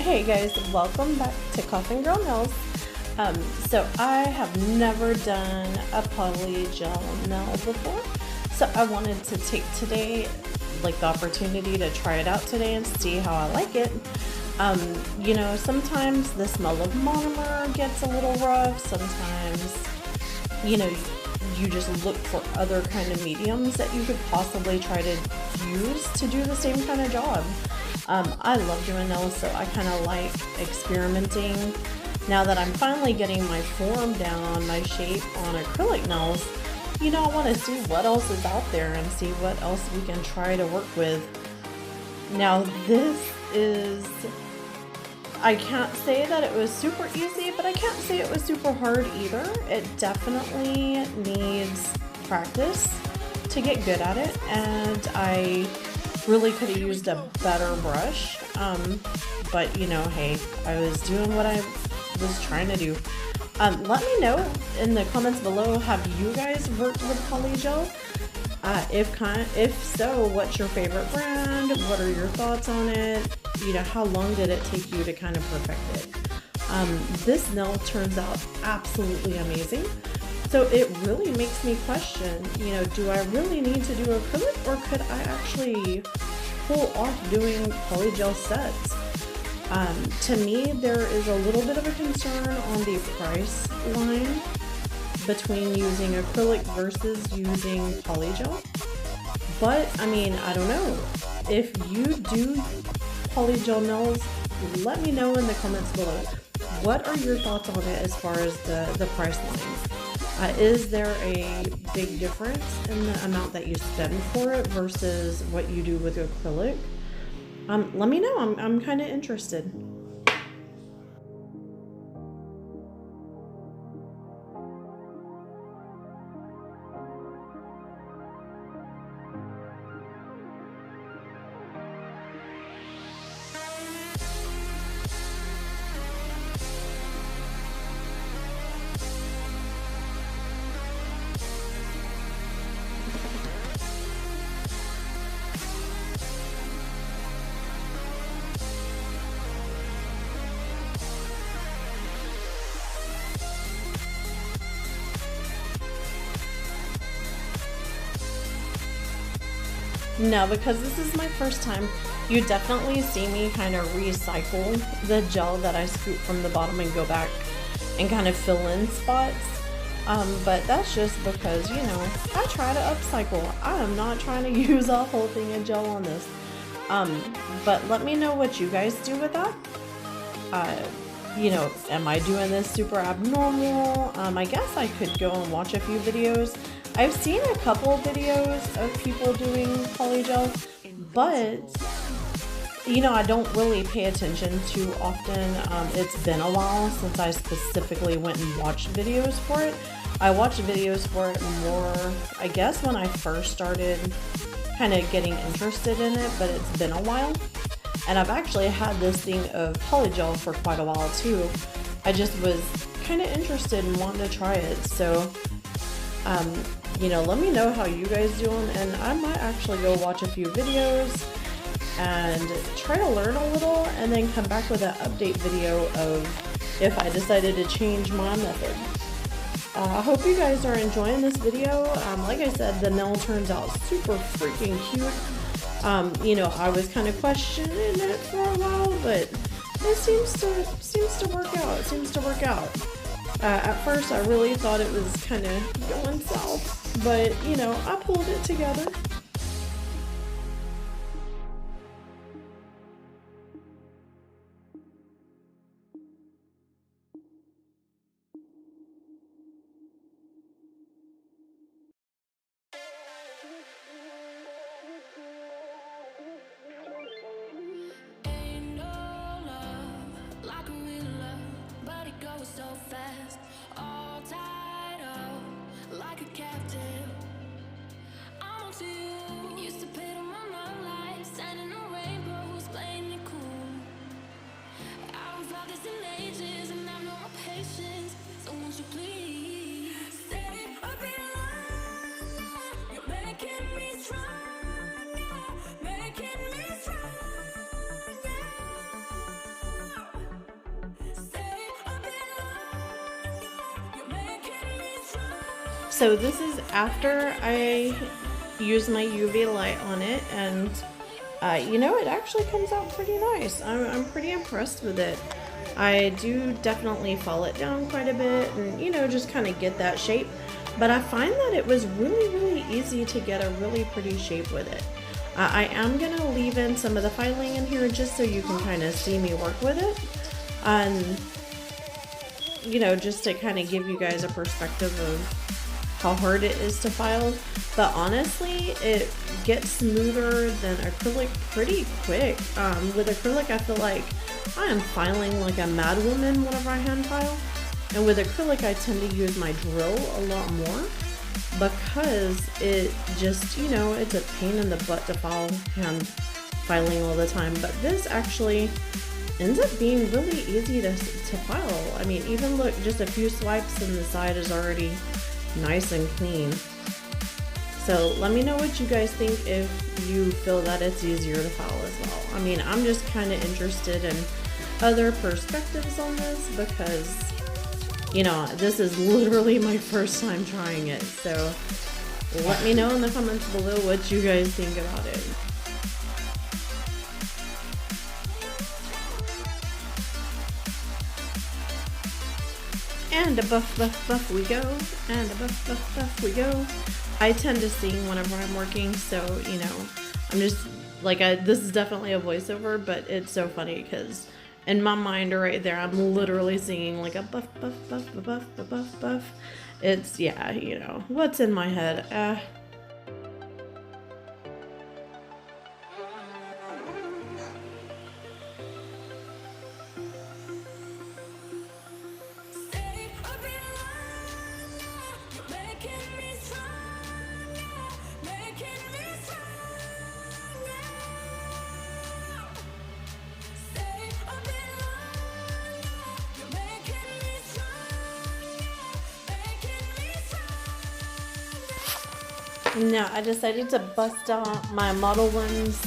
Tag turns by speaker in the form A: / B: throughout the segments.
A: Hey guys, welcome back to Coffin Girl Nails. So I have never done a polygel nail before, so I wanted to take today, like the opportunity to try it out today and see how I like it. You know, sometimes the smell of monomer gets a little rough. Sometimes, you know, you just look for other kind of mediums that you could possibly try to use to do the same kind of job. I love doing nails, so I kind of like experimenting. Now that I'm finally getting my form down, my shape on acrylic nails, you know, I want to see what else is out there and see what else we can try to work with. Now this is, I can't say that it was super easy, but I can't say it was super hard either. It definitely needs practice to get good at it, and I really could have used a better brush, but you know, hey, I was doing what I was trying to do. Let me know in the comments below, have you guys worked with polygel? If so, what's your favorite brand? What are your thoughts on it? You know, how long did it take you to kind of perfect it? This nail turns out absolutely amazing. So it really makes me question, you know, do I really need to do acrylic, or could I actually pull off doing polygel sets? To me, there is a little bit of a concern on the price line between using acrylic versus using polygel. But I mean, I don't know. If you do polygel nails, let me know in the comments below. What are your thoughts on it as far as the price line? Is there a big difference in the amount that you spend for it versus what you do with acrylic? Let me know. I'm kind of interested. No, because this is my first time, you definitely see me kind of recycle the gel that I scoop from the bottom and go back and kind of fill in spots. But that's just because, you know, I try to upcycle. I am not trying to use a whole thing of gel on this. But let me know what you guys do with that. You know, am I doing this super abnormal? I guess I could go and watch a few videos. I've seen a couple videos of people doing polygel, but you know, I don't really pay attention too often. It's been a while since I specifically went and watched videos for it. I watched videos for it more, I guess, when I first started kind of getting interested in it, but it's been a while. And I've actually had this thing of polygel for quite a while too. I just was kind of interested and wanted to try it. So, you know, let me know how you guys do them, and I might actually go watch a few videos and try to learn a little, and then come back with an update video of if I decided to change my method. I hope you guys are enjoying this video. Like I said, the nail turns out super freaking cute. You know, I was kind of questioning it for a while, but it seems to work out. It seems to work out. At first, I really thought it was kind of going south, but you know, I pulled it together.
B: So fast, all tied up like a captive. I'm on to you.
A: So this is after I use my UV light on it, and you know, it actually comes out pretty nice. I'm pretty impressed with it. I do definitely fall it down quite a bit and, you know, just kind of get that shape. But I find that it was really easy to get a really pretty shape with it. I am going to leave in some of the filing in here just so you can kind of see me work with it. And, you know, just to kind of give you guys a perspective of how hard it is to file. But honestly, it gets smoother than acrylic pretty quick. With acrylic, I feel like I am filing like a mad woman whenever I hand file. And with acrylic, I tend to use my drill a lot more because it just, you know, it's a pain in the butt to file hand filing all the time. But this actually ends up being really easy to file. I mean, even look, just a few swipes and the side is already nice and clean. So let me know what you guys think if you feel that it's easier to file as well. I mean, I'm just kind of interested in other perspectives on this because, you know, this is literally my first time trying it. So let me know in the comments below what you guys think about it. And a buff we go, and a buff we go. I tend to sing whenever I'm working, so, you know, I'm just, like, this is definitely a voiceover, but it's so funny because in my mind right there, I'm literally singing like a buff. It's, yeah, you know, what's in my head. Now I decided to bust out my Model 1's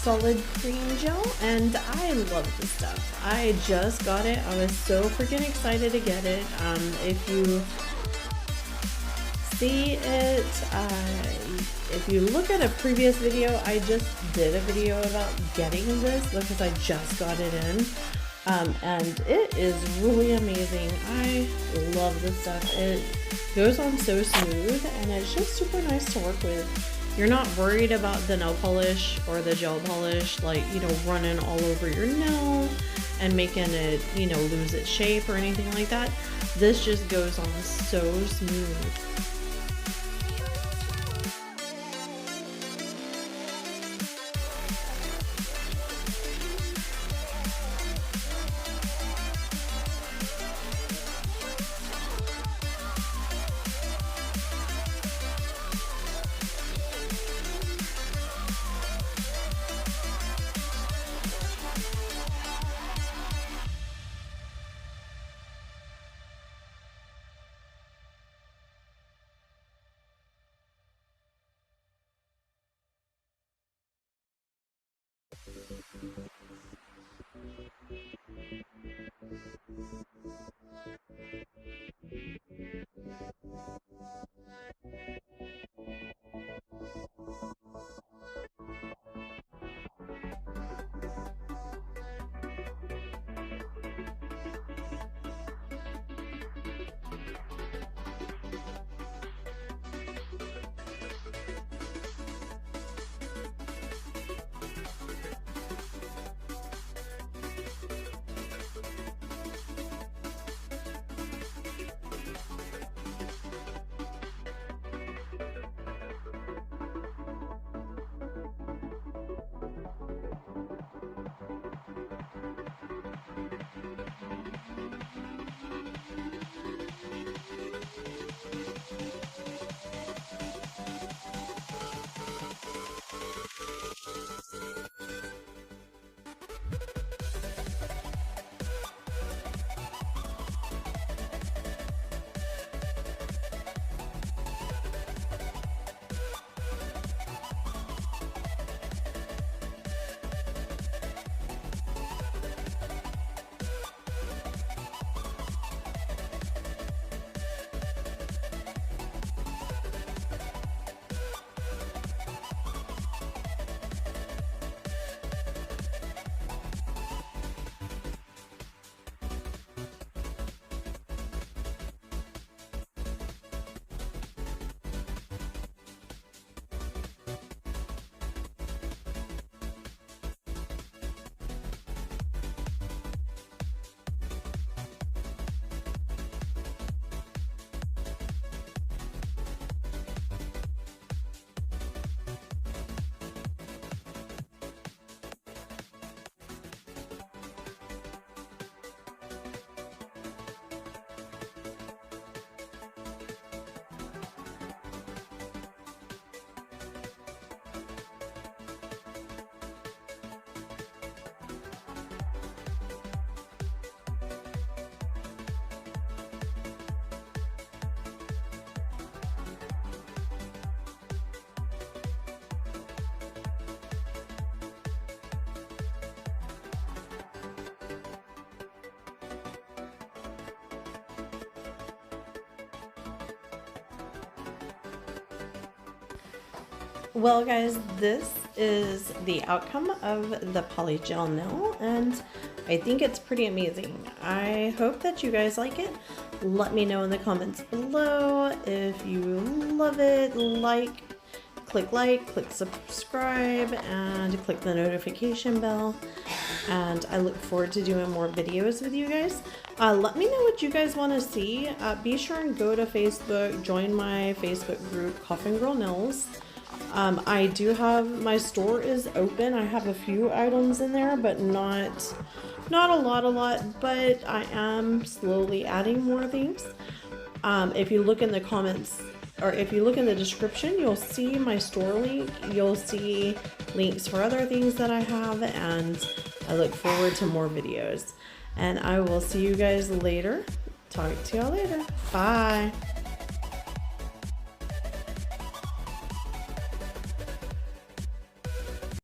A: solid cream gel, and I love this stuff. I just got it. I was so freaking excited to get it. If you see it, if you look at a previous video, I just did a video about getting this because I just got it in. And it is really amazing. I love this stuff. It goes on so smooth and it's just super nice to work with. You're not worried about the nail polish or the gel polish, like, you know, running all over your nail and making it, you know, lose its shape or anything like that. This just goes on so smooth. Well guys, this is the outcome of the Polygel nail, and I think it's pretty amazing. I hope that you guys like it. Let me know in the comments below if you love it. Click subscribe, and click the notification bell. And I look forward to doing more videos with you guys. Let me know what you guys want to see. Be sure and go to Facebook, join my Facebook group, Coffin Girl Nails. I do have, my store is open. I have a few items in there, but not a lot, but I am slowly adding more things. If you look in the comments, or if you look in the description, you'll see my store link. You'll see links for other things that I have, and I look forward to more videos. And I will see you guys later. Talk to y'all later. Bye.